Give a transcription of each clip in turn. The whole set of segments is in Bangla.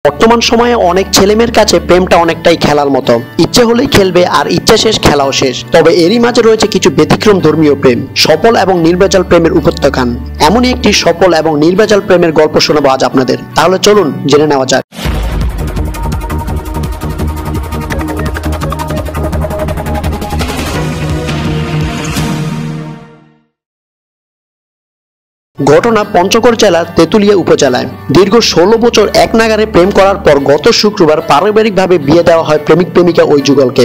বর্তমান সময়ে অনেক ছেলেমেয়ের কাছে প্রেমটা অনেকটাই খেলার মতো, ইচ্ছে হলেই খেলবে আর ইচ্ছে শেষ খেলাও শেষ। তবে এরই মাঝে রয়েছে কিছু ব্যতিক্রম ধর্মীয় প্রেম, সফল এবং নির্ভেজাল প্রেমের উপত্যকান। এমনই একটি সফল এবং নির্ভেজাল প্রেমের গল্প শোনাবো আজ আপনাদের। তাহলে চলুন জেনে নেওয়া যাক। ঘটনা পঞ্চগড় জেলার তেঁতুলিয়া উপজেলায়। দীর্ঘ 16 বছর এক নাগারে প্রেম করার পর গত শুক্রবার পারিবারিকভাবে বিয়ে দেওয়া হয় প্রেমিক প্রেমিকা ওই যুগলকে।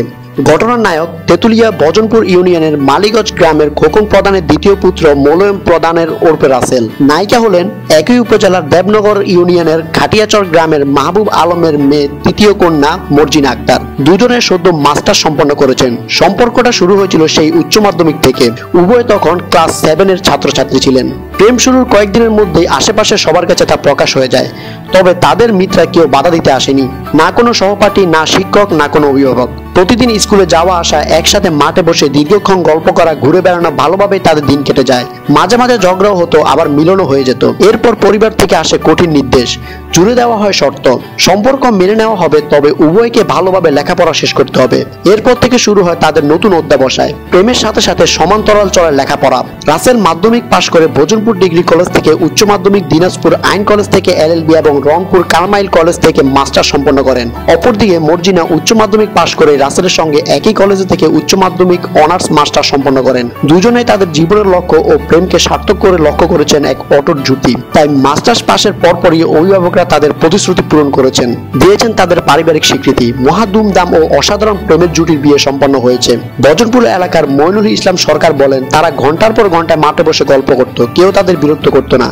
ঘটনার নায়ক তেঁতুলিয়া বজনপুর ইউনিয়নের মালিগঞ্জ গ্রামের খোকন প্রধানের দ্বিতীয় পুত্র মোলয়েম প্রধানের ওরফে রাসেল। নায়িকা হলেন একই উপজেলার দেবনগর ইউনিয়নের খাটিয়াচর গ্রামের মাহবুব আলমের মেয়ে তৃতীয় কন্যা মর্জিনা আক্তার। দুজনের সদ্য মাস্টার সম্পন্ন করেছেন। সম্পর্কটা শুরু হয়েছিল সেই উচ্চ মাধ্যমিক থেকে। উভয় তখন ক্লাস 7-এর ছাত্রছাত্রী ছিলেন। প্রেম শুরুর কয়েকদিনের মধ্যেই আশেপাশে সবার কাছে তা প্রকাশ হয়ে যায়। তবে তাদের মিত্রা কেউ বাধা দিতে আসেনি, না কোনো সহপাঠী, না শিক্ষক, না কোনো অভিভাবক। প্রতিদিন স্কুলে যাওয়া আসা, একসাথে মাঠে বসে দীর্ঘক্ষণ গল্প করা, ঘুরে বেড়ানো, ভালোভাবেই তাদের দিন কেটে যায়। মাঝে মাঝে ঝগড়াও হতো, আবার মিলনও হয়ে যেত। এরপর পরিবার থেকে আসে কঠিন নির্দেশ, জুড়ে দেওয়া হয় শর্ত। সম্পর্ক মেনে নেওয়া হবে, তবে উভয়কে ভালোভাবে লেখাপড়া শেষ করতে হবে। এরপর থেকে শুরু হয় তাদের নতুন অধ্যাবসায়, প্রেমের সাথে সাথে সমান্তরাল চলে লেখাপড়া। রাসেল মাধ্যমিক পাশ করে ভোজনপুর ডিগ্রি কলেজ থেকে উচ্চ মাধ্যমিক, দিনাজপুর আইন কলেজ থেকে LLB এবং রংপুর কারমাইল কলেজ থেকে মাস্টার সম্পন্ন করেন। অপরদিকে মর্জিনা উচ্চ মাধ্যমিক পাশ করে রাসেলের সঙ্গে একই কলেজ থেকে উচ্চ মাধ্যমিক অনার্স মাস্টার সম্পন্ন করেন। দুজনেই তাদের জীবনের লক্ষ্য ও প্রেমকে সার্থক করে লক্ষ্য করেছেন এক অটুট জুটি। তাই মাস্টার্স পাশের পরপরই অভিভাবকরা তাদের প্রতিশ্রুতি পূরণ করেছেন, দিয়েছেন তাদের পারিবারিক স্বীকৃতি। মহা ধুমধাম ও অসাধারণ প্রেমের জুটির বিয়ে সম্পন্ন হয়েছে। ভজনপুর এলাকার মইনুল ইসলাম সরকার বলেন, তারা ঘন্টার পর ঘন্টা মাঠে বসে গল্প করত, কেউ তাদের বিরক্ত করত না।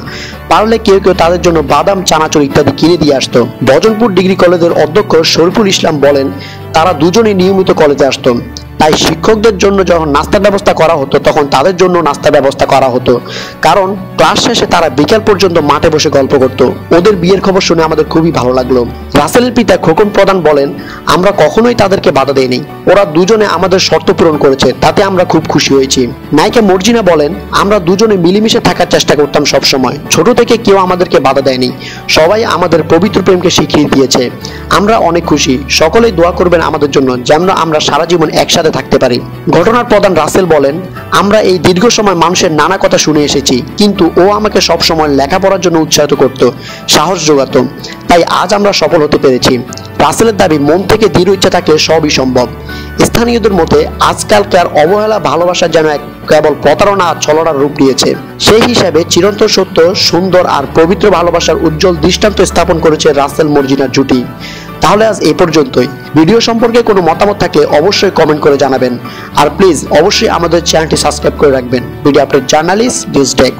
পারলে কেউ কেউ তাদের জন্য বাদাম, চানাচুর ইত্যাদি কিনে দিয়ে আসতো। ভজনপুর ডিগ্রি কলেজের অধ্যক্ষ শরীফুল ইসলাম বলেন, তারা দুজনেই নিয়মিত কলেজে আসতো। তাই শিক্ষকদের জন্য যখন নাস্তার ব্যবস্থা করা হতো, তখন তাদের জন্য নাস্তার ব্যবস্থা করা হতো। কারণ ক্লাস শেষে তারা বিকেল পর্যন্ত মাঠে বসে গল্প করত। ওদের বিয়ের খবর শুনে আমাদের খুবই ভালো লাগলো। রাসেলের পিতা খোকন প্রধান বলেন, আমরা কখনোই তাদেরকে বাধা দেইনি। ওরা দুজনে আমাদের শর্ত পূরণ করেছে, তাতে আমরা খুব খুশি হয়েছি। নায়িকা মর্জিনা বলেন, আমরা দুজনে মিলেমিশে থাকার চেষ্টা করতাম সব সময়। ছোট থেকে কেউ আমাদেরকে বাধা দেয়নি। সবাই আমাদের পবিত্র প্রেমকে স্বীকৃতি দিয়েছে। আমরা অনেক খুশি। সকলেই দোয়া করবেন আমাদের জন্য, যেন আমরা সারা জীবন একসাথে থাকতে পারি। ঘটনার প্রধান রাসেল বলেন, আমরা এই দীর্ঘ সময় মানুষের নানা কথা শুনে এসেছি, কিন্তু ও আমাকে সব সময় লেখাপড়ার জন্য উৎসাহিত করত, সাহস যোগাতো। তাই আজ আমরা সফল হতে পেরেছি। রাসেলের দাবি, মন থেকে দৃঢ় ইচ্ছা থাকলে সবই সম্ভব। স্থানীয়দের মতে আজকালকার অবহেলা ভালোবাসা যেন এক কেবল প্রতারণা আর ছলনার রূপ নিয়েছে। সেই হিসাবে চিরন্তন সত্য, সুন্দর আর পবিত্র ভালোবাসার উজ্জ্বল দৃষ্টান্ত স্থাপন করেছে রাসেল মর্জিনার জুটি। তাহলে আজ এই পর্যন্তই। ভিডিও সম্পর্কে কোনো মতামত থাকলে অবশ্যই কমেন্ট করে জানাবেন। আর প্লিজ অবশ্যই আমাদের চ্যানেলটি সাবস্ক্রাইব করে রাখবেন। Video update journalist news desk.